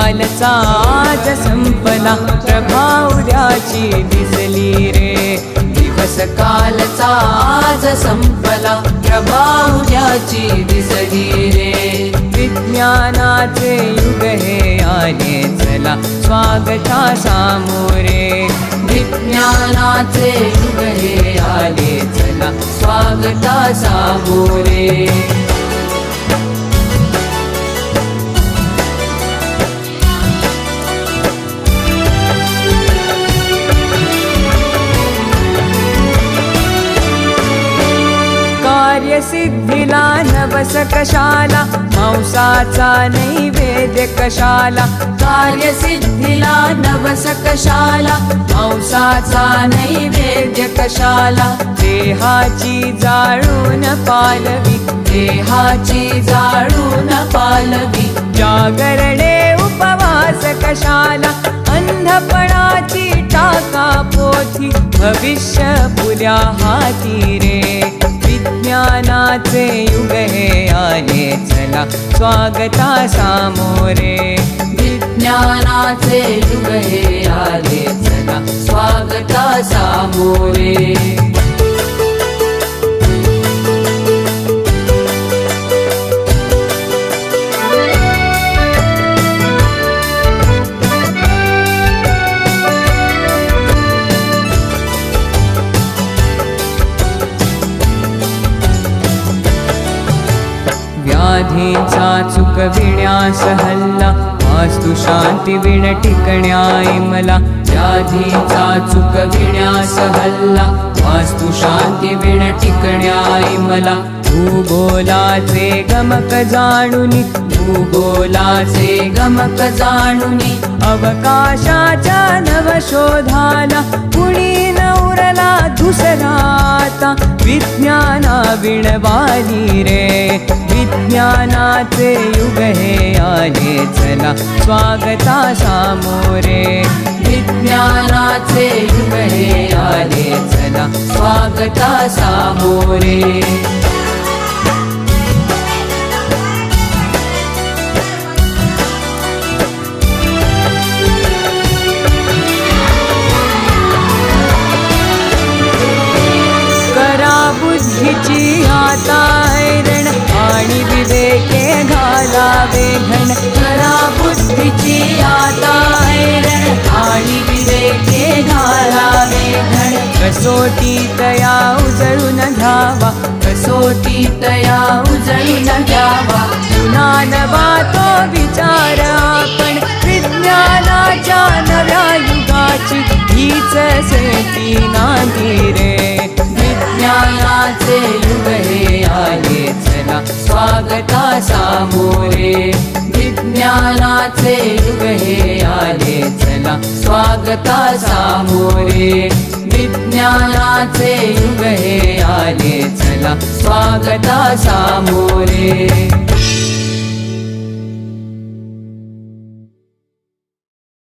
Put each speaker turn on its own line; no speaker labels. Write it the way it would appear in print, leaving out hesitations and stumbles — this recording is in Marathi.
कालचा आज संपला प्रभा उद्याची दिसली रे दिवस कालचा आज संपला प्रभा उद्याची दिसली रे विज्ञानाचे युग हे आले चला स्वागता सामोरे विज्ञानाचे युग हे आले चला स्वागता सामोरे कार्यसिद्धीला नवस कशाला मांसाचा नैवेद्य कशाला कार्यसिद्धीला नवस कशाला मांसाचा नैवेद्य कशाला देहाची जाळून पालवी देहाची जाळून पालवी जागरणे उपवास कशाला अंधपणाची टाका पोथी भविष्य पुऱ्या हाती रे विज्ञानाचे युग हे आले चला स्वागता सामोरे विज्ञानाचे युग हे आले चला स्वागता सामोरे व्याधींचा चुकविण्यास हल्ला वास्तु शांती विण टिकण्याय मला व्याधींचा चुकविण्यास हल्ला वास्तु शांती विण टिकण्याय मला भूगोलाचे गमक जाणुनी भूगोलाचे गमक जाणुनी अवकाशाच्या नवशोधाला कुणी नवरला दुसरा आता विज्ञाना विणवाली रे विज्ञानाचे युग हे आले चला स्वागता सामोरे विज्ञानाचे युग हे आले चला स्वागता सामोरे बुद्धीची आता ऐरण आणि विवेके घालावे घण करा बुद्धीची आता ऐरण आणि विवेके घालावे घण कसोटी तया उजळून घ्यावा कसोटी तया उजळून घ्यावा पुन्हा नवा तो विचार आपण विज्ञानाच्या नव्या युगाची हीच सेती नांदी रे विज्ञानाचे युग हे आले चला स्वागता सामोरे विज्ञानाचे युग हे आले चला स्वागता सामोरे विज्ञानाचे युग हे आले चला स्वागता सामोरे